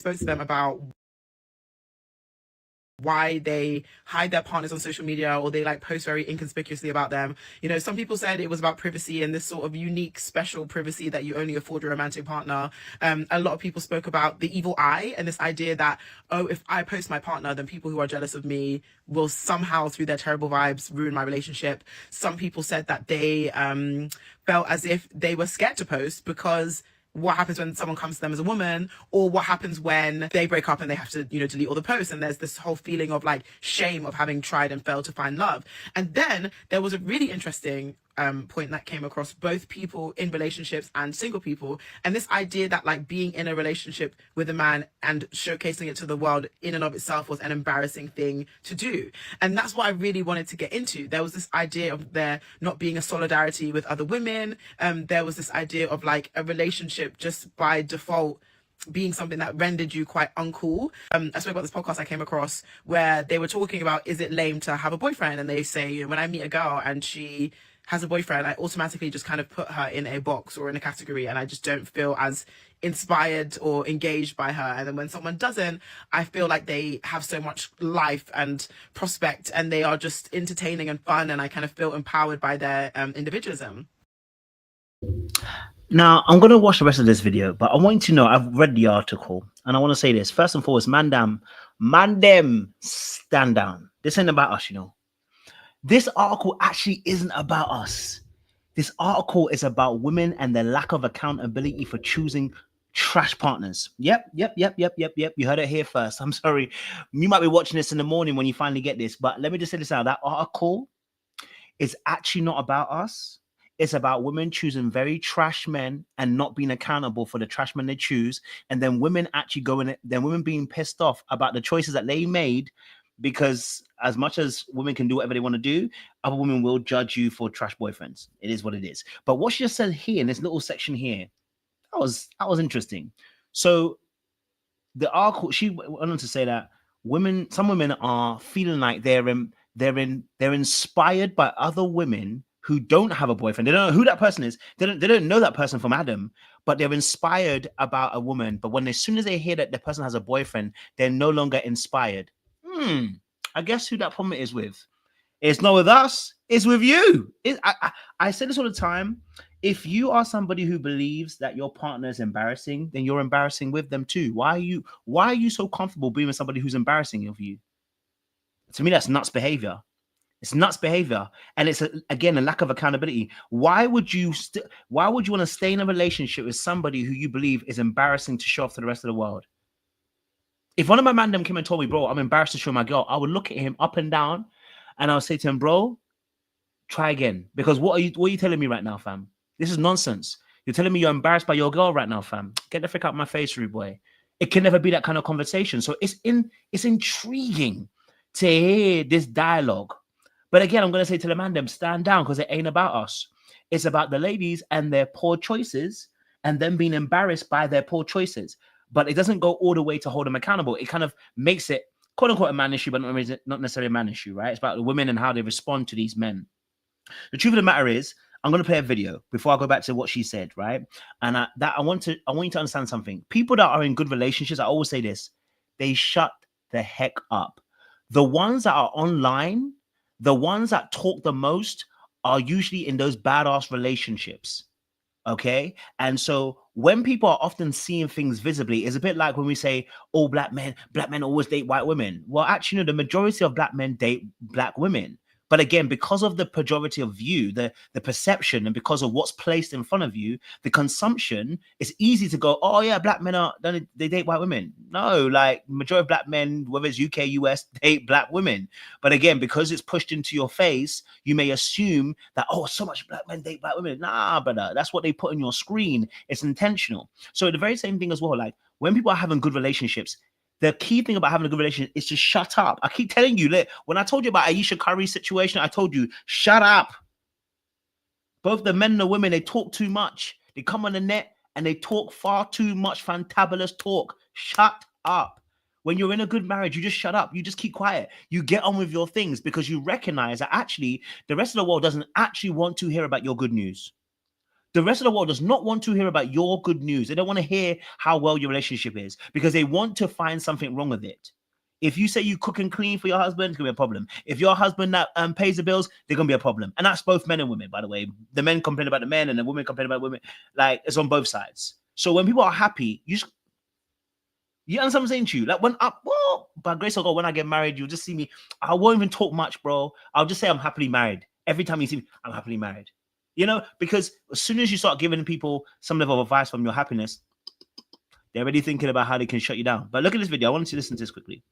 spoke to them about why they hide their partners on social media, or they like post very inconspicuously about them. You know, some people said it was about privacy and this sort of unique, special privacy that you only afford your romantic partner. A lot of people spoke about the evil eye and this idea that, oh, if I post my partner, then people who are jealous of me will somehow, through their terrible vibes, ruin my relationship. Some people said that they felt as if they were scared to post because what happens when someone comes to them as a woman, or what happens when they break up and they have to, you know, delete all the posts, and there's this whole feeling of like shame of having tried and failed to find love. And then there was a really interesting point that came across both people in relationships and single people, and this idea that like being in a relationship with a man and showcasing it to the world in and of itself was an embarrassing thing to do. And that's what I really wanted to get into. There was this idea of there not being a solidarity with other women. There was this idea of like a relationship just by default being something that rendered you quite uncool. I spoke about this podcast I came across where they were talking about, is it lame to have a boyfriend? And they say, you know, when I meet a girl and she has a boyfriend, I automatically just kind of put her in a box or in a category, and I just don't feel as inspired or engaged by her. And then when someone doesn't, I feel like they have so much life and prospect, and they are just entertaining and fun, and I kind of feel empowered by their individualism. Now, I'm going to watch the rest of this video, but I want you to know I've read the article, and I want to say this. First and foremost, man them, stand down. This ain't about us, you know. This article actually isn't about us. This article is about women and their lack of accountability for choosing trash partners. Yep. You heard it here first. I'm sorry. You might be watching this in the morning when you finally get this, but let me just say this out. That article is actually not about us. It's about women choosing very trash men and not being accountable for the trash men they choose. And then women actually women being pissed off about the choices that they made, because as much as women can do whatever they want to do, other women will judge you for trash boyfriends. It is what it is. But what she just said here in this little section here, that was interesting. So the article, she went on to say that some women are feeling like they're inspired by other women who don't have a boyfriend. They don't know who that person is. They don't know that person from Adam, but they're inspired about a woman. But as soon as they hear that the person has a boyfriend, they're no longer inspired. I guess who that problem is with. It's not with us, it's with you. I say this all the time. If you are somebody who believes that your partner is embarrassing, then you're embarrassing with them too. Why are you so comfortable being with somebody who's embarrassing of you? To me, that's nuts behavior. It's nuts behavior, and it's again a lack of accountability. Why would you want to stay in a relationship with somebody who you believe is embarrassing to show off to the rest of the world? If one of my man them came and told me, bro, I'm embarrassed to show my girl, I would look at him up and down, and I'll say to him, bro, try again. Because what are you telling me right now, fam? This is nonsense. You're telling me you're embarrassed by your girl right now, fam. Get the frick out of my face, rude boy. It can never be that kind of conversation. So it's intriguing to hear this dialogue. But again, I'm going to say to the man them, stand down, because it ain't about us. It's about the ladies and their poor choices and them being embarrassed by their poor choices. But it doesn't go all the way to hold them accountable. It kind of makes it, quote unquote, a man issue, but not necessarily a man issue, right? It's about the women and how they respond to these men. The truth of the matter is, I'm going to play a video before I go back to what she said, right? And I want you to understand something. People that are in good relationships, I always say this, they shut the heck up. The ones that are online, the ones that talk the most are usually in those badass relationships. Okay. And so when people are often seeing things visibly, it's a bit like when we say, oh, black men always date white women. Well, actually, no, the majority of black men date black women. But again, because of the pejorative view, the perception, and because of what's placed in front of you, the consumption, it's easy to go, oh yeah, black men they date white women. No, like majority of black men, whether it's UK, US, date black women. But again, because it's pushed into your face, you may assume that, oh, so much black men date black women. Nah, brother, that's what they put on your screen. It's intentional. So the very same thing as well, like when people are having good relationships, the key thing about having a good relationship is to shut up. I keep telling you, when I told you about Ayesha Curry's situation, I told you, shut up. Both the men and the women, they talk too much. They come on the net and they talk far too much fantabulous talk. Shut up. When you're in a good marriage, you just shut up. You just keep quiet. You get on with your things because you recognize that actually the rest of the world doesn't actually want to hear about your good news. The rest of the world does not want to hear about your good news. They don't want to hear how well your relationship is because they want to find something wrong with it. If you say you cook and clean for your husband, it's gonna be a problem. If your husband that pays the bills, they're gonna be a problem. And that's both men and women, by the way. The men complain about the men and the women complain about women. Like, it's on both sides. So when people are happy, you understand what I'm saying to you? Like, by grace of God, when I get married, you'll just see me. I won't even talk much, bro. I'll just say I'm happily married. Every time you see me, I'm happily married. You know, because as soon as you start giving people some level of advice from your happiness, they're already thinking about how they can shut you down. But look at this video. I want you to listen to this quickly.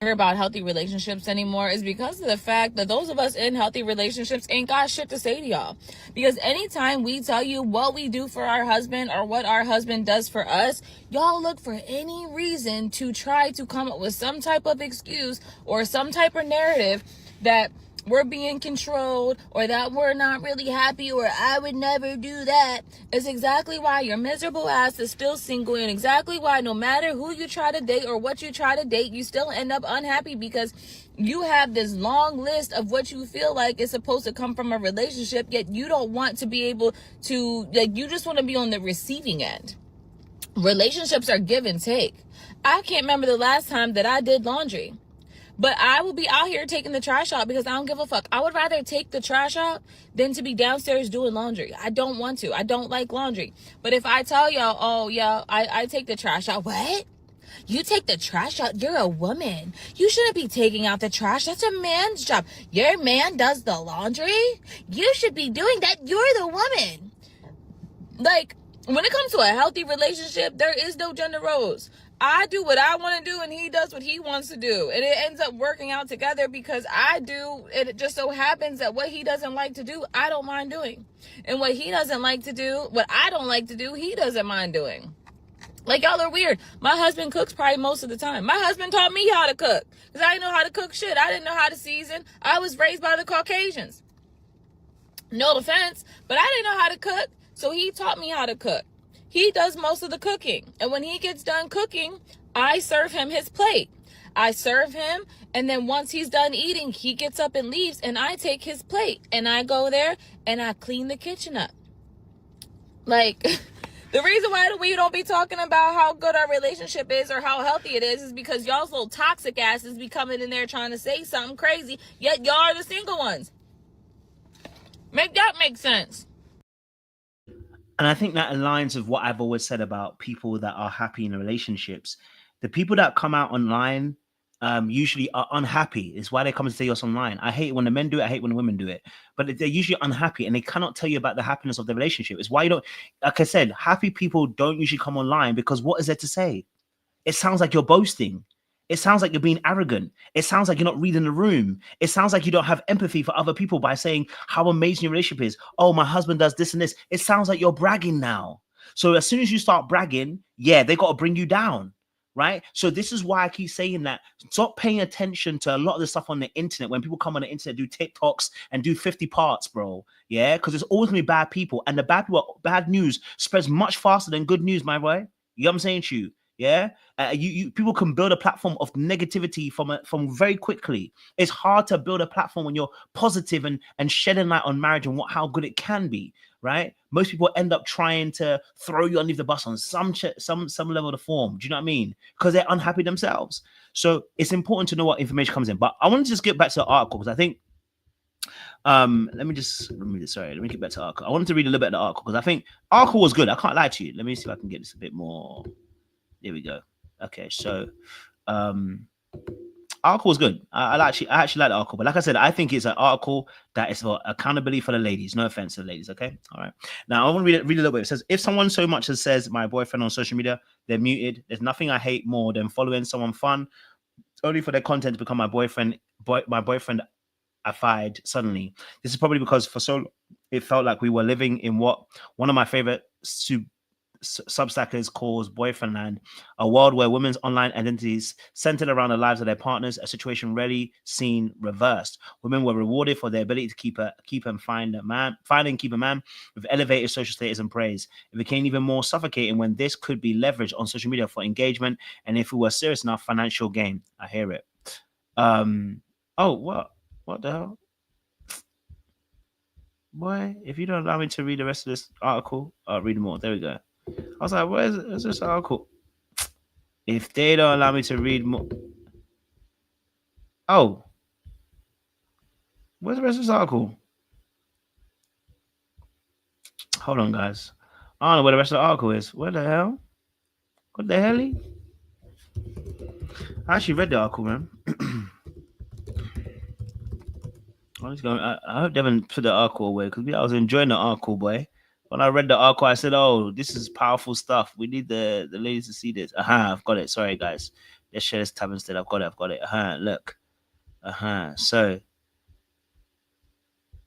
Hear about healthy relationships anymore is because of the fact that those of us in healthy relationships ain't got shit to say to y'all. Because anytime we tell you what we do for our husband or what our husband does for us, y'all look for any reason to try to come up with some type of excuse or some type of narrative that we're being controlled or that we're not really happy or I would never do that. Is exactly why your miserable ass is still single, and exactly why no matter who you try to date or what you try to date, you still end up unhappy because you have this long list of what you feel like is supposed to come from a relationship, yet you don't want to be able to, like, you just want to be on the receiving end. Relationships are give and take. I can't remember the last time that I did laundry. But I will be out here taking the trash out because I don't give a fuck. I would rather take the trash out than to be downstairs doing laundry. I don't want to. I don't like laundry. But if I tell y'all, oh, yeah, I take the trash out. What? You take the trash out? You're a woman. You shouldn't be taking out the trash. That's a man's job. Your man does the laundry? You should be doing that. You're the woman. Like, when it comes to a healthy relationship, there is no gender roles. I do what I want to do and he does what he wants to do. And it ends up working out together because I do. And it just so happens that what he doesn't like to do, I don't mind doing. And what he doesn't like to do, what I don't like to do, he doesn't mind doing. Like, y'all are weird. My husband cooks probably most of the time. My husband taught me how to cook because I didn't know how to cook shit. I didn't know how to season. I was raised by the Caucasians. No offense, but I didn't know how to cook. So he taught me how to cook. He does most of the cooking. And when he gets done cooking, I serve him his plate. I serve him. And then once he's done eating, he gets up and leaves. And I take his plate. And I go there and I clean the kitchen up. Like, the reason why we don't be talking about how good our relationship is or how healthy it is because y'all's little toxic asses be coming in there trying to say something crazy. Yet y'all are the single ones. Make that make sense. And I think that aligns with what I've always said about people that are happy in relationships. The people that come out online usually are unhappy. It's why they come and say us online. I hate it when the men do it. I hate when the women do it. But they're usually unhappy and they cannot tell you about the happiness of the relationship. It's why you don't, like I said, happy people don't usually come online because what is there to say? It sounds like you're boasting. It sounds like you're being arrogant. It sounds like you're not reading the room. It sounds like you don't have empathy for other people by saying how amazing your relationship is. Oh, my husband does this and this. It sounds like you're bragging now. So as soon as you start bragging, yeah, they got to bring you down, right? So this is why I keep saying that. Stop paying attention to a lot of the stuff on the internet. When people come on the internet, do TikToks and do 50 parts, bro. Yeah, because there's always going to be bad people. And the bad people, bad news spreads much faster than good news, my boy. You know what I'm saying to you? Yeah, you people can build a platform of negativity from very quickly. It's hard to build a platform when you're positive and shedding light on marriage and how good it can be, right? Most people end up trying to throw you underneath the bus on some level of the form. Do you know what I mean? Because they're unhappy themselves. So it's important to know what information comes in. But I want to just get back to the article because I think let me get back to the article. I wanted to read a little bit of the article because I think article was good. I can't lie to you. Let me see if I can get this a bit more. There we go. Okay, so article was good. I actually like the article, but like I said, I think it's an article that is for accountability for the ladies. No offense to the ladies, okay? All right. Now I want to read a little bit. It says, if someone so much as says my boyfriend on social media, they're muted. There's nothing I hate more than following someone fun only for their content to become my boyfriend affied suddenly. This is probably because for so long it felt like we were living in what one of my favorite Substackers calls boyfriend land, a world where women's online identities centered around the lives of their partners, a situation rarely seen reversed. Women were rewarded for their ability to keep and find a man with elevated social status and praise. It became even more suffocating when this could be leveraged on social media for engagement, and if we were serious enough, financial gain. I hear it. Oh, what the hell? boy, if you don't allow me to read the rest of this article, I'll read more. There we go. I was like, where's this article? If they don't allow me to read more, oh, where's the rest of this article? Hold on, guys. I don't know where the rest of the article is. Where the hell? What the hell? I actually read the article, man. I hope they haven't put the article away because I was enjoying the article, boy. When I read the article, I said, "Oh, this is powerful stuff. We need the ladies to see this." I've got it. Sorry, guys. Let's share this tab instead. I've got it. Look. So,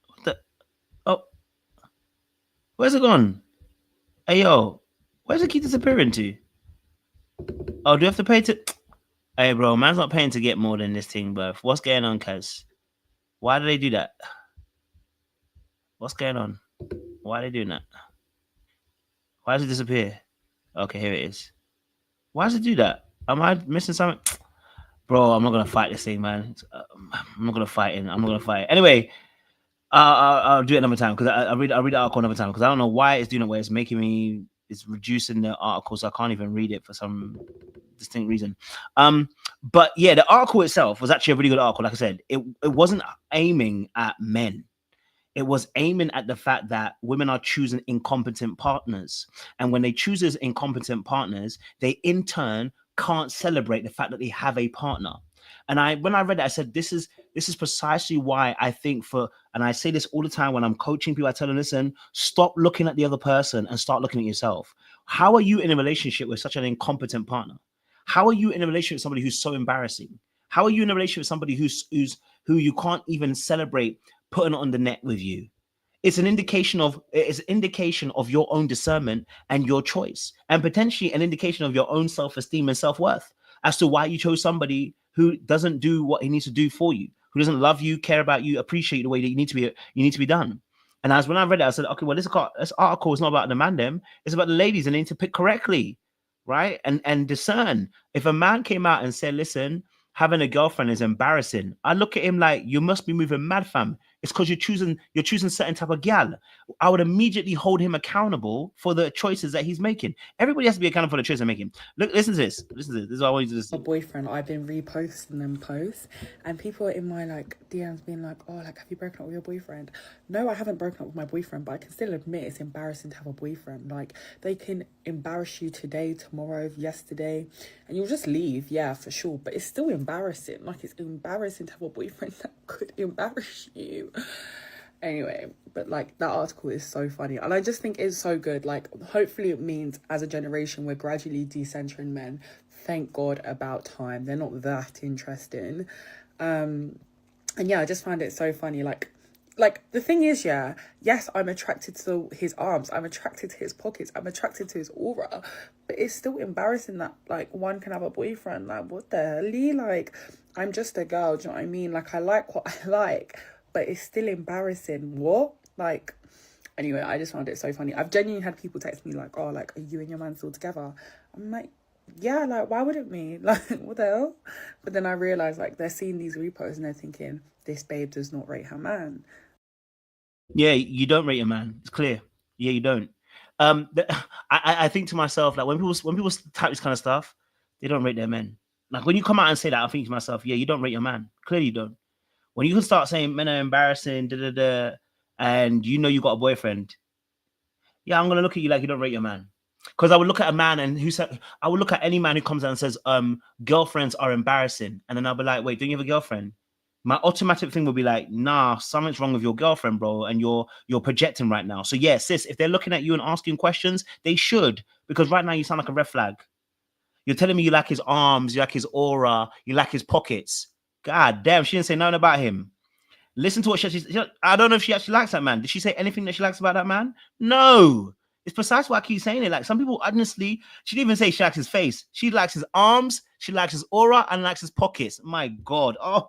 what the? Oh, where's it gone? Hey, yo, where's it keep disappearing to? Oh, do you have to pay to? Hey, bro, man's not paying to get more than this thing, bro. What's going on, cuz? Why do they do that? What's going on? Why are they doing that? Why does it disappear? Okay, here it is. Why does it do that? Am I missing something? Bro, I'm not going to fight this thing, man. I'm not going to fight it. Anyway, I'll do it another time because I'll read the article another time because I don't know why it's doing it where it's reducing the article, so I can't even read it for some distinct reason. But yeah, the article itself was actually a really good article. Like I said, it wasn't aiming at men. It was aiming at the fact that women are choosing incompetent partners. And when they choose as incompetent partners, they in turn can't celebrate the fact that they have a partner. And when I read it, I said, this is precisely why I think and I say this all the time when I'm coaching people, I tell them, listen, stop looking at the other person and start looking at yourself. How are you in a relationship with such an incompetent partner? How are you in a relationship with somebody who's so embarrassing? How are you in a relationship with somebody who you can't even celebrate putting on the net with you? It's an indication of your own discernment and your choice, and potentially an indication of your own self-esteem and self-worth as to why you chose somebody who doesn't do what he needs to do for you, who doesn't love you, care about you, appreciate you the way that you need to be done. And when I read it, I said, okay, well, this article is not about the man them, it's about the ladies, and they need to pick correctly, right? And discern. If a man came out and said, listen, having a girlfriend is embarrassing, I look at him like, you must be moving mad, fam. It's because you're choosing certain type of gal. I would immediately hold him accountable for the choices that he's making. Everybody has to be accountable for the choices they're making. Look, listen to this. This is what I want you to listen. My boyfriend, I've been reposting them posts, and people are in my DMs being like, "Oh, have you broken up with your boyfriend?" No, I haven't broken up with my boyfriend, but I can still admit it's embarrassing to have a boyfriend. Like, they can embarrass you today, tomorrow, yesterday, and you'll just leave. Yeah, for sure. But it's still embarrassing. Like, it's embarrassing to have a boyfriend that could embarrass you. Anyway, but that article is so funny, and I just think it's so good. Hopefully it means as a generation we're gradually decentering men. Thank God, about time. They're not that interesting. And yeah, I just found it so funny. Like the thing is, yes, I'm attracted to his arms, I'm attracted to his pockets, I'm attracted to his aura, but it's still embarrassing that one can have a boyfriend. What the hell? I'm just a girl, do you know what I mean? I like what I like, but it's still embarrassing. What? Anyway, I just found it so funny. I've genuinely had people text me oh, are you and your man still together? I'm like, yeah, why wouldn't we? What the hell? But then I realized they're seeing these reposts and they're thinking, this babe does not rate her man. Yeah, you don't rate your man. It's clear. Yeah, you don't. I think to myself, when people type this kind of stuff, they don't rate their men. When you come out and say that, I think to myself, yeah, you don't rate your man. Clearly you don't. When you can start saying men are embarrassing, and you got a boyfriend, yeah, I'm gonna look at you like you don't rate your man. Because I would look at a man I would look at any man who comes out and says, girlfriends are embarrassing, and then I'll be like, wait, don't you have a girlfriend? My automatic thing would be like, nah, something's wrong with your girlfriend, bro, and you're projecting right now. So yeah, sis, if they're looking at you and asking questions, they should, because right now you sound like a red flag. You're telling me you like his arms, you like his aura, you like his pockets. God damn, she didn't say nothing about him. Listen to what I don't know if she actually likes that man. Did she say anything that she likes about that man? No. It's precisely why I keep saying it. Some people, honestly, she didn't even say she likes his face. She likes his arms, she likes his aura, and likes his pockets. My God. Oh,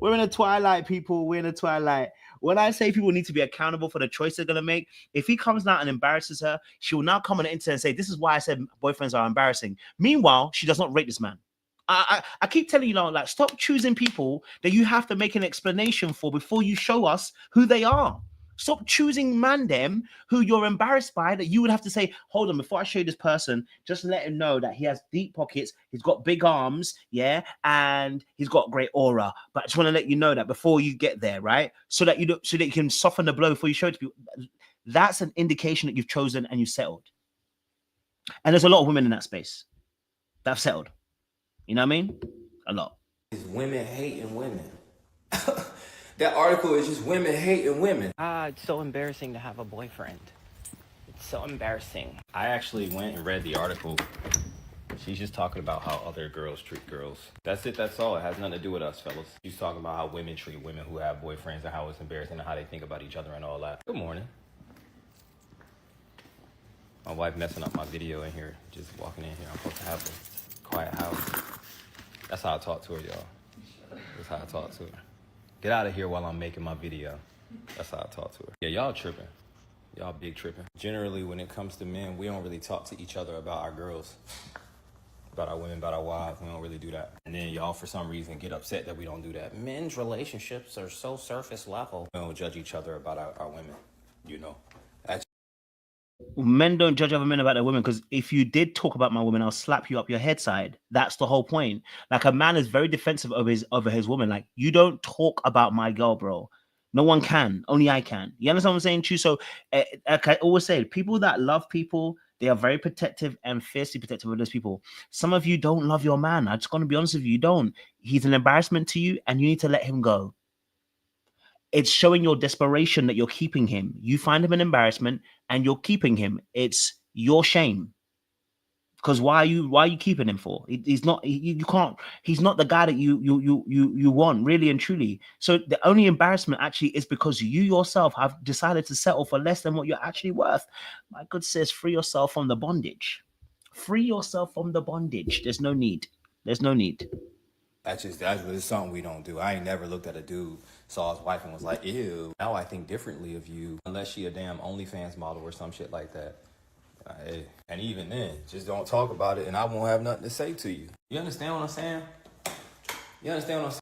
we're in a twilight, people. We're in a twilight. When I say people need to be accountable for the choice they're going to make, if he comes down and embarrasses her, she will now come on the internet and say, this is why I said boyfriends are embarrassing. Meanwhile, she does not rate this man. I keep telling you, stop choosing people that you have to make an explanation for before you show us who they are. Stop choosing man them who you're embarrassed by, that you would have to say, hold on, before I show you this person, just let him know that he has deep pockets, he's got big arms, yeah, and he's got great aura. But I just want to let you know that before you get there, right? So that you can soften the blow before you show it to people. That's an indication that you've chosen and you've settled. And there's a lot of women in that space that have settled. You know what I mean? A lot. It's women hating women. That article is just women hating women. It's so embarrassing to have a boyfriend. It's so embarrassing. I actually went and read the article. She's just talking about how other girls treat girls. That's it, that's all. It has nothing to do with us, fellas. She's talking about how women treat women who have boyfriends and how it's embarrassing and how they think about each other and all that. Good morning. My wife messing up my video in here, just walking in here. I'm supposed to have a quiet house. That's how I talk to her, y'all. That's how I talk to her. Get out of here while I'm making my video. That's how I talk to her. Yeah, y'all tripping. Y'all big tripping. Generally, when it comes to men, we don't really talk to each other about our girls, about our women, about our wives. We don't really do that. And then y'all, for some reason, get upset that we don't do that. Men's relationships are so surface level. We don't judge each other about our women, you know. Men don't judge other men about their women, because if you did talk about my woman, I'll slap you up your head side. That's the whole point. Like, a man is very defensive over his woman. Like, you don't talk about my girl, bro. No one can. Only I can. You understand what I'm saying, too? So, like I always say, people that love people, they are very protective and fiercely protective of those people. Some of you don't love your man. I'm just going to be honest with you. You don't. He's an embarrassment to you, and you need to let him go. It's showing your desperation that you're keeping him. You find him an embarrassment and you're keeping him. It's your shame. Because why are you keeping him for? He's not. You can't. He's not the guy that you want, really and truly. So the only embarrassment actually is because you yourself have decided to settle for less than what you're actually worth. My good sis, free yourself from the bondage. Free yourself from the bondage. There's no need. There's no need. That's something we don't do. I ain't never looked at a dude, saw his wife and was like, ew. Now I think differently of you, unless she a damn OnlyFans model or some shit like that. And even then, just don't talk about it and I won't have nothing to say to you. You understand what I'm saying? You understand what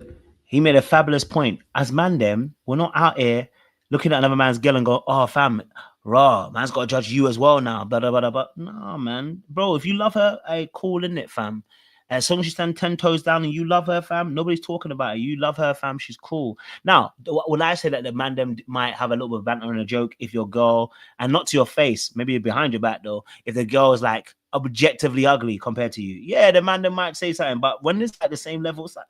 I'm saying? He made a fabulous point. As man them, we're not out here looking at another man's girl and go, oh, fam, raw, man's got to judge you as well now. Blah, blah, blah, blah. No, man. Bro, if you love her, hey, cool, innit, it, fam? As long as you stand 10 toes down and you love her, fam, nobody's talking about it. You love her, fam, she's cool. Now, when I say that the man them might have a little bit of banter and a joke, if your girl, and not to your face, maybe behind your back though, if the girl is like objectively ugly compared to you, yeah, the man them might say something. But when it's at the same level, it's like,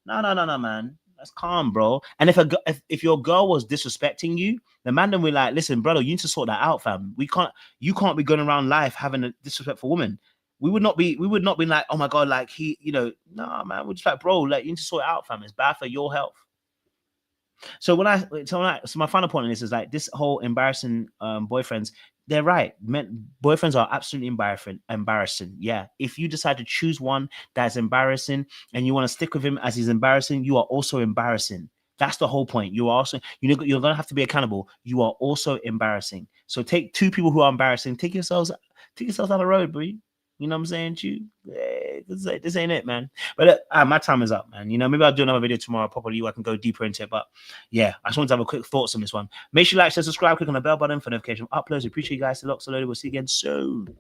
no, man. That's calm, bro. And if your girl was disrespecting you, the man then we're like, listen, brother, you need to sort that out, fam. You can't be going around life having a disrespectful woman. We would not be like, oh my God, like he, nah, man. We're just like, bro, like you need to sort it out, fam. It's bad for your health. So my final point on this is like this whole embarrassing boyfriends. They're right. Boyfriends are absolutely embarrassing. Yeah. If you decide to choose one that's embarrassing and you want to stick with him as he's embarrassing, you are also embarrassing. That's the whole point. You are also, you're going to have to be accountable. You are also embarrassing. So take two people who are embarrassing, take yourselves down the road, bro. You know what I'm saying to you? This ain't it, man. But look, my time is up, man. Maybe I'll do another video tomorrow. Probably I can go deeper into it. But yeah, I just want to have a quick thoughts on this one. Make sure you like, share, subscribe, click on the bell button for notification of uploads. We appreciate you guys a lot. So we'll see you again soon.